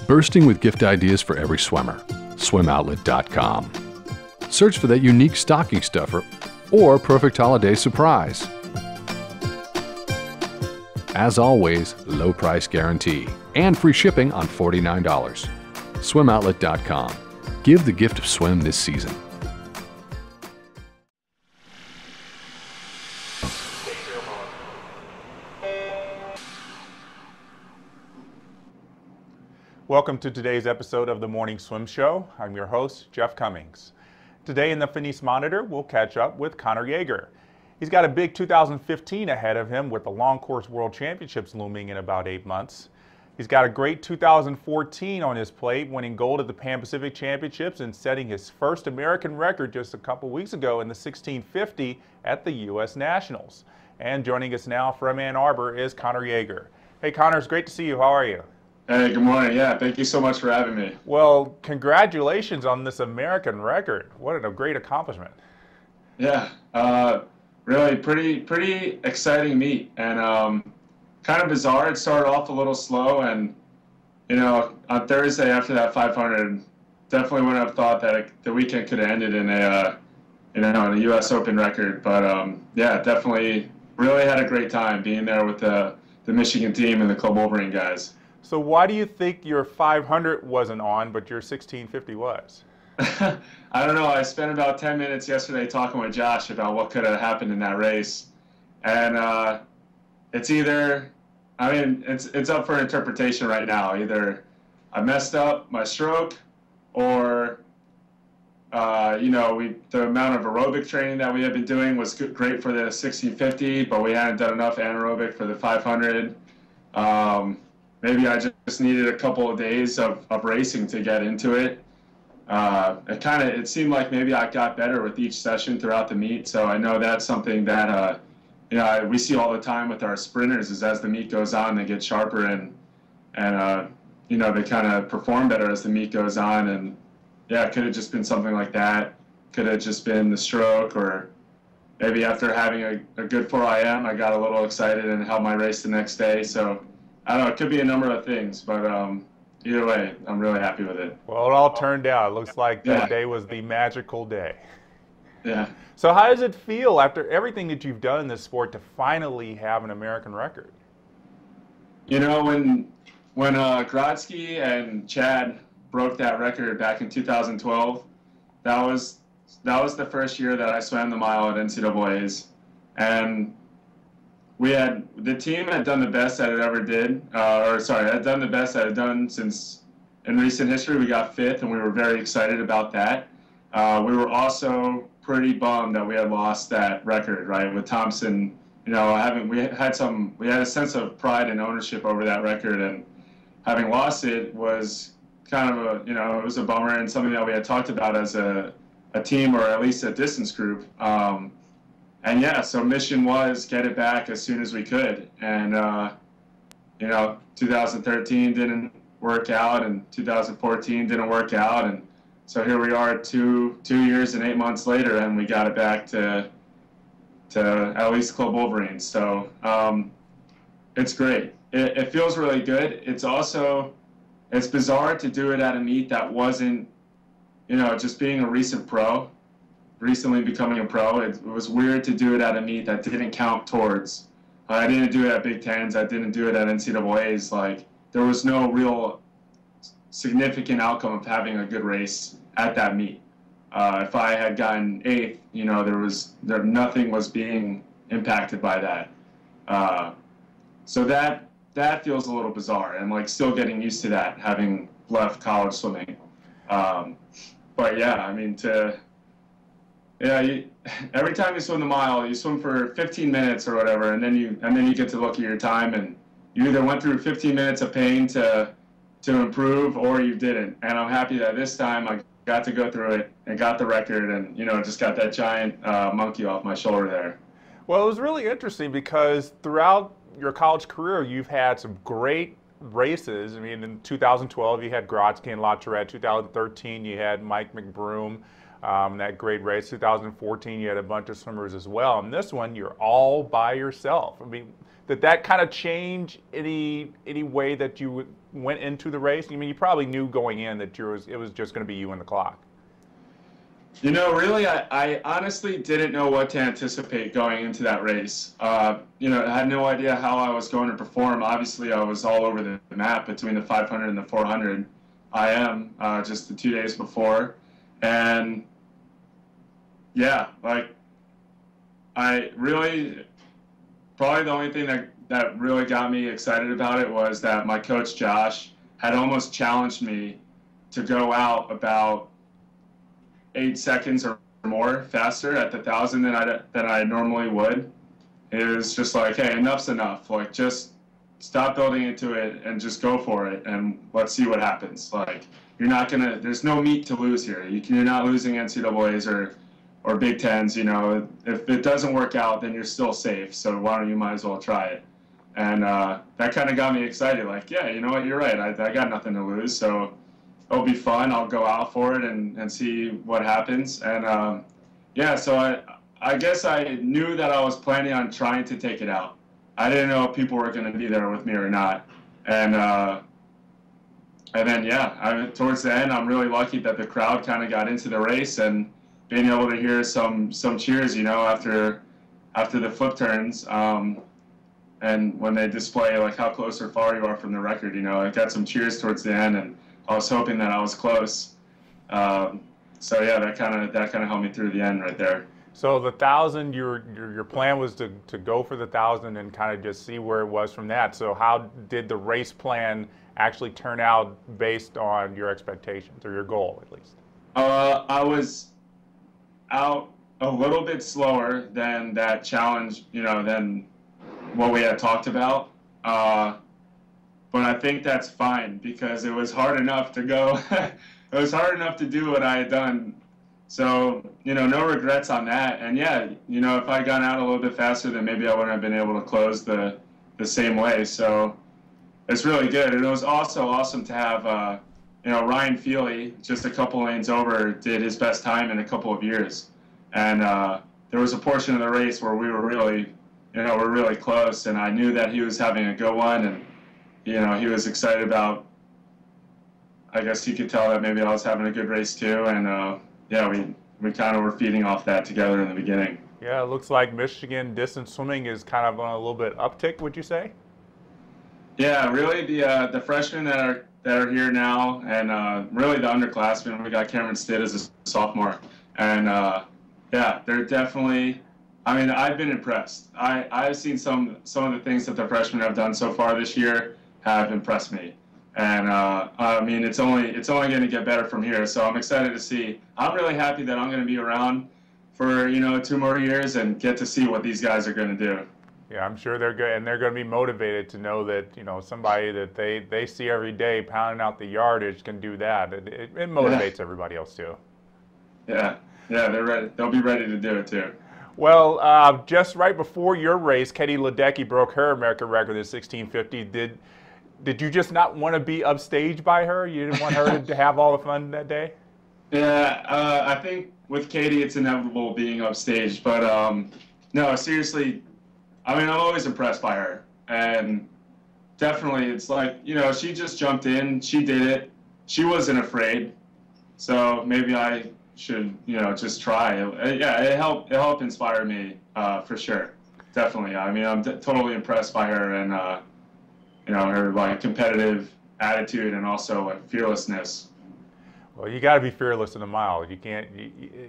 bursting with gift ideas for every swimmer. SwimOutlet.com. Search for that unique stocking stuffer or perfect holiday surprise. As always, low price guarantee and free shipping on $49. SwimOutlet.com. Give the gift of swim this season. Welcome to today's episode of the Morning Swim Show. I'm your host, Jeff Cummings. Today in the Finis Monitor, we'll catch up with Connor Jaeger. He's got a big 2015 ahead of him with the Long Course World Championships looming in about 8 months. He's got a great 2014 on his plate, winning gold at the Pan Pacific Championships and setting his first American record just a couple weeks ago in the 1650 at the U.S. Nationals. And joining us now from Ann Arbor is Connor Jaeger. Hey Connor, it's great to see you. How are you? Hey, good morning. Yeah, thank you so much for having me. Well, congratulations on this American record. What a great accomplishment. Yeah, really pretty exciting meet, and kind of bizarre. It started off a little slow, and you know, on Thursday after that 500, definitely wouldn't have thought that the weekend could have ended in a in a U.S. Open record. But yeah, definitely really had a great time being there with the Michigan team and the Club Wolverine guys. So why do you think your 500 wasn't on, but your 1650 was? I don't know. I spent about 10 minutes yesterday talking with Josh about what could have happened in that race. And it's either, I mean, it's up for interpretation right now. Either I messed up my stroke or, you know, the amount of aerobic training that we had been doing was great for the 1650, but we hadn't done enough anaerobic for the 500. Maybe I just needed a couple of days of racing to get into it. It seemed like maybe I got better with each session throughout the meet. So I know that's something that, you know, we see all the time with our sprinters is as the meet goes on, they get sharper and you know, they kind of perform better as the meet goes on. And yeah, it could have just been something like that. Could have just been the stroke, or maybe after having a good 4 IM, I got a little excited and held my race the next day. So I don't know, it could be a number of things, but either way, I'm really happy with it. Well, it all turned out. It looks like that day was the magical day. Yeah. So how does it feel after everything that you've done in this sport to finally have an American record? You know, when Grodsky and Chad broke that record back in 2012, that was the first year that I swam the mile at NCAA's, and the team had done the best that it ever did, had done the best that it had done since in recent history. We got 5th, and we were very excited about that. We were also pretty bummed that we had lost that record, right? With Thompson, you know, we had a sense of pride and ownership over that record, and having lost it was kind of it was a bummer and something that we had talked about as a team, or at least a distance group. And yeah, so mission was get it back as soon as we could. And, you know, 2013 didn't work out, and 2014 didn't work out. And so here we are 2 years and 8 months later, and we got it back to at least Club Wolverine. So it's great. It feels really good. It's bizarre to do it at a meet that wasn't, you know, just being a recently becoming a pro. It was weird to do it at a meet that didn't count towards. I didn't do it at Big Tens. I didn't do it at NCAA's. Like, there was no real significant outcome of having a good race at that meet. If I had gotten 8th, you know, nothing was being impacted by that. So that feels a little bizarre, and like still getting used to that, having left college swimming. But yeah, I mean, every time you swim the mile, you swim for 15 minutes or whatever, and then you get to look at your time, and you either went through 15 minutes of pain to improve, or you didn't. And I'm happy that this time I got to go through it and got the record, and you know, just got that giant monkey off my shoulder there. Well, it was really interesting because throughout your college career, you've had some great races. I mean, in 2012, you had Grodsky and Latourette. 2013, you had Mike McBroom. That great race, 2014, you had a bunch of swimmers as well. And this one, you're all by yourself. I mean, did that kind of change any way that you went into the race? I mean, you probably knew going in that it was just going to be you and the clock. You know, really, I honestly didn't know what to anticipate going into that race. You know, I had no idea how I was going to perform. Obviously, I was all over the map between the 500 and the 400 IM just the 2 days before. And yeah, like, I really, probably the only thing that really got me excited about it was that my coach, Josh, had almost challenged me to go out about 8 seconds or more faster at the 1,000 than I normally would. It was just like, hey, enough's enough. Like, just stop building into it and just go for it, and let's see what happens. Like, you're not gonna. There's no meat to lose here. You're not losing NCAA's or Big Tens. You know, if it doesn't work out, then you're still safe. So why don't you might as well try it? And that kind of got me excited. Like, yeah, you know what? You're right. I got nothing to lose. So it'll be fun. I'll go out for it and see what happens. And yeah, so I guess I knew that I was planning on trying to take it out. I didn't know if people were going to be there with me or not. And then, yeah, towards the end, I'm really lucky that the crowd kind of got into the race, and being able to hear some cheers, you know, after the flip turns. And when they display like how close or far you are from the record, you know, I got some cheers towards the end, and I was hoping that I was close. So yeah, that kind of helped me through the end right there. So the 1,000, your plan was to go for the 1,000 and kind of just see where it was from that. So how did the race plan actually turn out based on your expectations, or your goal at least? I was out a little bit slower than that challenge, you know, than what we had talked about. But I think that's fine, because it was hard enough to go. It was hard enough to do what I had done. So, you know, no regrets on that. And yeah, you know, if I had gone out a little bit faster, then maybe I wouldn't have been able to close the same way. So it's really good. And it was also awesome to have, you know, Ryan Feely, just a couple lanes over, did his best time in a couple of years. And there was a portion of the race where we were really, you know, we're really close. And I knew that he was having a good one. And, you know, he was excited about, I guess he could tell that maybe I was having a good race too. And yeah, we kind of were feeding off that together in the beginning. Yeah, it looks like Michigan distance swimming is kind of on a little bit uptick, would you say? Yeah, really the freshmen that are here now, and really the underclassmen. We got Cameron Stitt as a sophomore, and yeah, they're definitely. I mean, I've been impressed. I've seen some of the things that the freshmen have done so far this year have impressed me. And I mean, it's only going to get better from here. So I'm excited to see. I'm really happy that I'm going to be around for, you know, 2 more years and get to see what these guys are going to do. Yeah, I'm sure they're good, and they're going to be motivated to know that, you know, somebody that they see every day pounding out the yardage can do that. It motivates everybody else too. Yeah, they're ready. They'll be ready to do it too. Well, just right before your race, Katie Ledecky broke her American record at 1650. Did you just not want to be upstaged by her? You didn't want her to have all the fun that day? Yeah, I think with Katie it's inevitable being upstaged, but no, seriously, I mean, I'm always impressed by her, and definitely it's like, you know, she just jumped in, she did it, she wasn't afraid, so maybe I should, you know, just try. Yeah, it helped inspire me for sure, definitely. I mean, I'm totally impressed by her, and you know, her like competitive attitude and also like fearlessness. Well, you got to be fearless in a mile. You can't,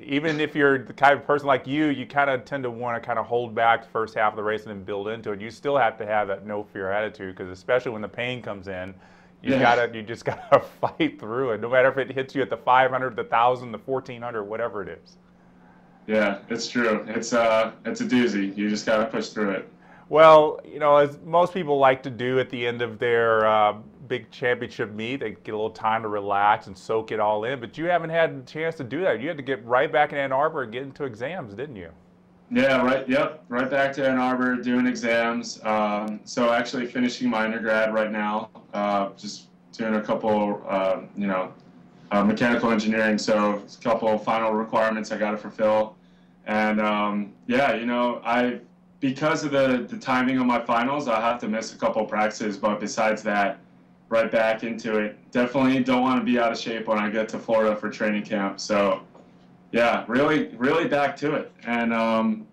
even if you're the kind of person like you kind of tend to want to kind of hold back the first half of the race and then build into it. You still have to have that no fear attitude, because especially when the pain comes in, you just gotta fight through it. No matter if it hits you at the 500, the 1,000, the 1,400, whatever it is. Yeah, it's true. It's a doozy. You just gotta push through it. Well, you know, as most people like to do at the end of their big championship meet, they get a little time to relax and soak it all in. But you haven't had a chance to do that. You had to get right back in Ann Arbor and get into exams, didn't you? Yeah, right. Yep, right back to Ann Arbor doing exams. So actually finishing my undergrad right now. Just doing a couple, you know, mechanical engineering. So it's a couple of final requirements I got to fulfill. And yeah, you know, because of the timing of my finals, I'll have to miss a couple of practices. But besides that, right back into it. Definitely don't want to be out of shape when I get to Florida for training camp. So yeah, really back to it. And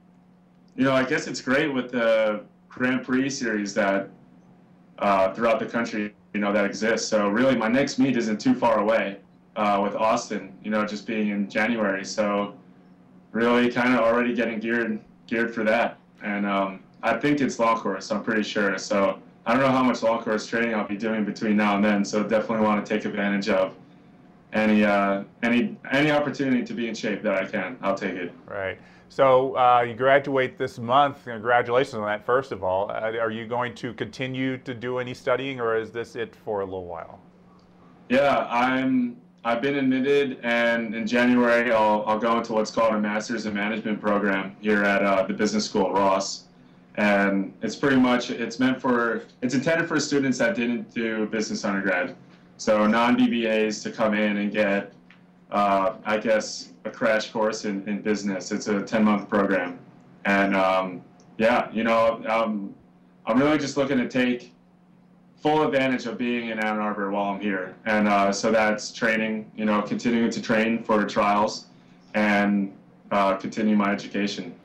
you know, I guess it's great with the Grand Prix series that throughout the country, you know, that exists. So really, my next meet isn't too far away with Austin, you know, just being in January. So really kind of already getting geared for that. And I think it's long course, I'm pretty sure. So I don't know how much long course training I'll be doing between now and then. So definitely want to take advantage of any opportunity to be in shape that I can. I'll take it. Right. So you graduate this month. Congratulations on that, first of all. Are you going to continue to do any studying, or is this it for a little while? Yeah, I've been admitted, and in January I'll go into what's called a Master's in Management program here at the business school at Ross. And it's pretty much, it's intended for students that didn't do business undergrad. So non-BBAs to come in and get, I guess, a crash course in business. It's a 10-month program. And yeah, you know, I'm really just looking to take full advantage of being in Ann Arbor while I'm here. And so that's training, you know, continuing to train for trials and continue my education.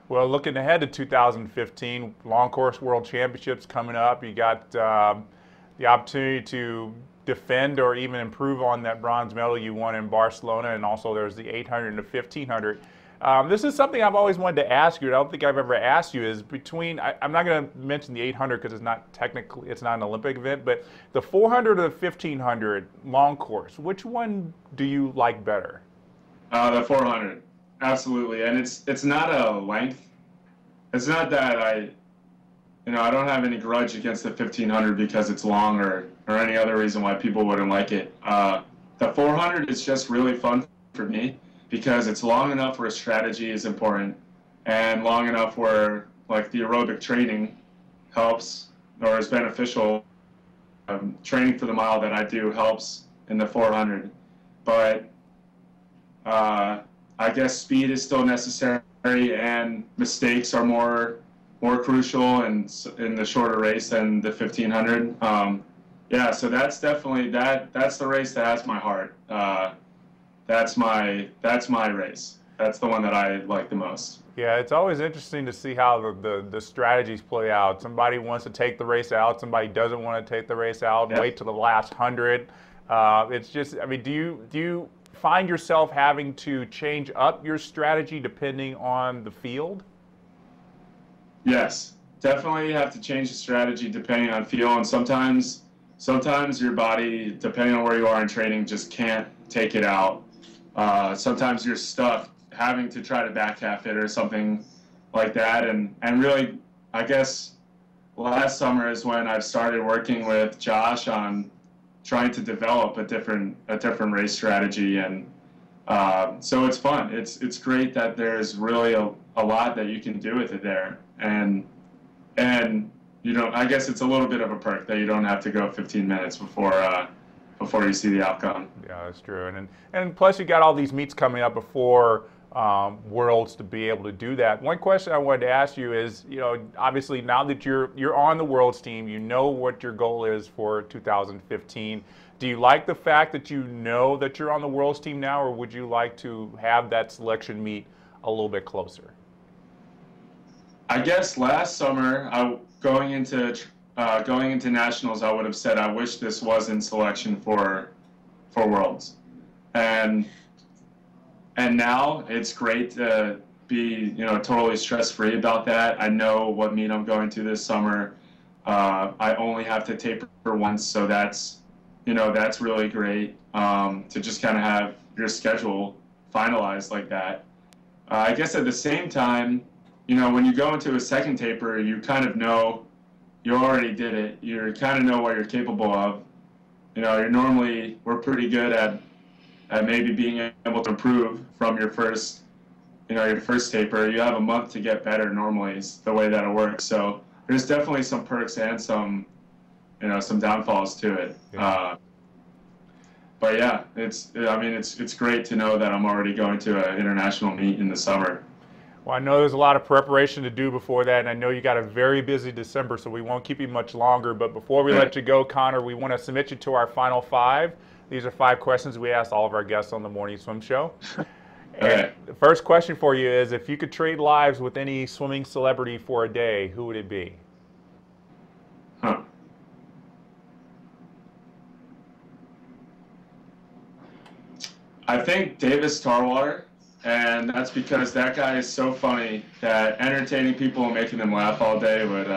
Well, looking ahead to 2015, Long Course World Championships coming up. You got the opportunity to defend or even improve on that bronze medal you won in Barcelona, and also there's the 800 and the 1500. This is something I've always wanted to ask you, and I don't think I've ever asked you, is between, I'm not going to mention the 800 because it's not technically, it's not an Olympic event, but the 400 or the 1500 long course, which one do you like better? The 400. Absolutely, and it's not a length. It's not that I don't have any grudge against the 1500 because it's long or any other reason why people wouldn't like it. The 400 is just really fun for me because it's long enough where strategy is important and long enough where like the aerobic training helps or is beneficial. Training for the mile that I do helps in the 400, but I guess speed is still necessary, and mistakes are more crucial in the shorter race than the 1500. Yeah, so that's definitely that's the race that has my heart. That's my race. That's the one that I like the most. Yeah, it's always interesting to see how the strategies play out. Somebody wants to take the race out, somebody doesn't want to take the race out, Yep. Wait till the last 100. It's just, I mean, do you find yourself having to change up your strategy depending on the field? Yes, definitely have to change the strategy depending on field, and sometimes your body, depending on where you are in training, just can't take it out. Sometimes you're stuck having to try to back half it or something like that, and really, I guess last summer is when I've started working with Josh on trying to develop a different race strategy, and so it's fun. It's great that there's really a lot that you can do with it there, and you know, I guess it's a little bit of a perk that you don't have to go 15 minutes before you see the outcome. Yeah, that's true, and plus you got all these meets coming up before Worlds to be able to do that. One question I wanted to ask you is, you know, obviously now that you're on the Worlds team, you know what your goal is for 2015. Do you like the fact that you know that you're on the Worlds team now, or would you like to have that selection meet a little bit closer? I guess last summer, going into nationals, I would have said I wish this wasn't selection for Worlds, and now it's great to be, you know, totally stress-free about that. I know what meet I'm going to this summer. I only have to taper once, so that's really great to just kind of have your schedule finalized like that. I guess at the same time, you know, when you go into a second taper, you kind of know you already did it. You kind of know what you're capable of. You know, we're pretty good at maybe being able to improve from your first taper. You have a month to get better normally is the way that it works. So there's definitely some perks and some downfalls to it. Yeah. but yeah, I mean, it's great to know that I'm already going to an international meet in the summer. Well, I know there's a lot of preparation to do before that, and I know you got a very busy December, so we won't keep you much longer. But before we let you go, Connor, we want to submit you to our final 5. These are 5 questions we asked all of our guests on the Morning Swim Show. And the first question for you is, if you could trade lives with any swimming celebrity for a day, who would it be? Huh. I think Davis Tarwater. And that's because that guy is so funny that entertaining people and making them laugh all day would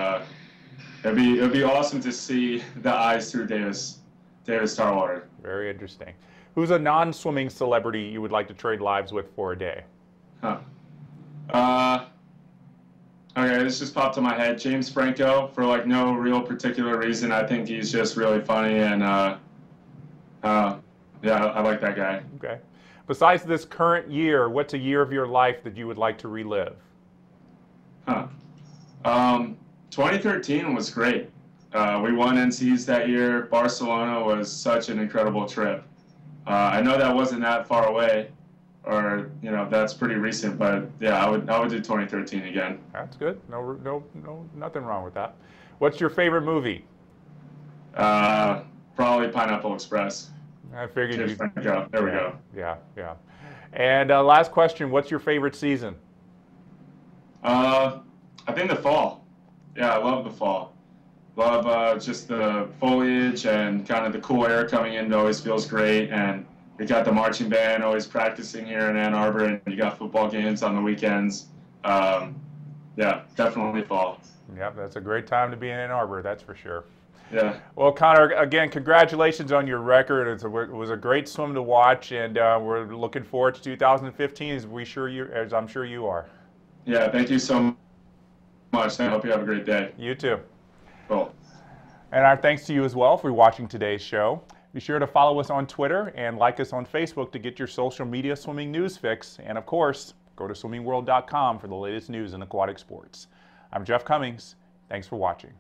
it'd be awesome to see the eyes through Davis Tarwater. Very interesting. Who's a non-swimming celebrity you would like to trade lives with for a day? Huh. Okay, this just popped in my head. James Franco, for like no real particular reason. I think he's just really funny, and yeah, I like that guy. Okay. Besides this current year, what's a year of your life that you would like to relive? Huh. 2013 was great. We won NCs that year. Barcelona was such an incredible trip. I know that wasn't that far away, or that's pretty recent, but yeah, I would do 2013 again. That's good. No, nothing wrong with that. What's your favorite movie? Probably Pineapple Express. I figured you. There we go. Yeah. And last question: what's your favorite season? I think the fall. Yeah, I love the fall. Love just the foliage and kind of the cool air coming in. It always feels great, and we got the marching band always practicing here in Ann Arbor, and you got football games on the weekends. Yeah, definitely fall. Yep, that's a great time to be in Ann Arbor. That's for sure. Yeah. Well, Connor, again, congratulations on your record. It was a great swim to watch, and we're looking forward to 2015, as I'm sure you are. Yeah, thank you so much. I hope you have a great day. You too. Cool. And our thanks to you as well for watching today's show. Be sure to follow us on Twitter and like us on Facebook to get your social media swimming news fix. And of course, go to swimmingworld.com for the latest news in aquatic sports. I'm Jeff Cummings. Thanks for watching.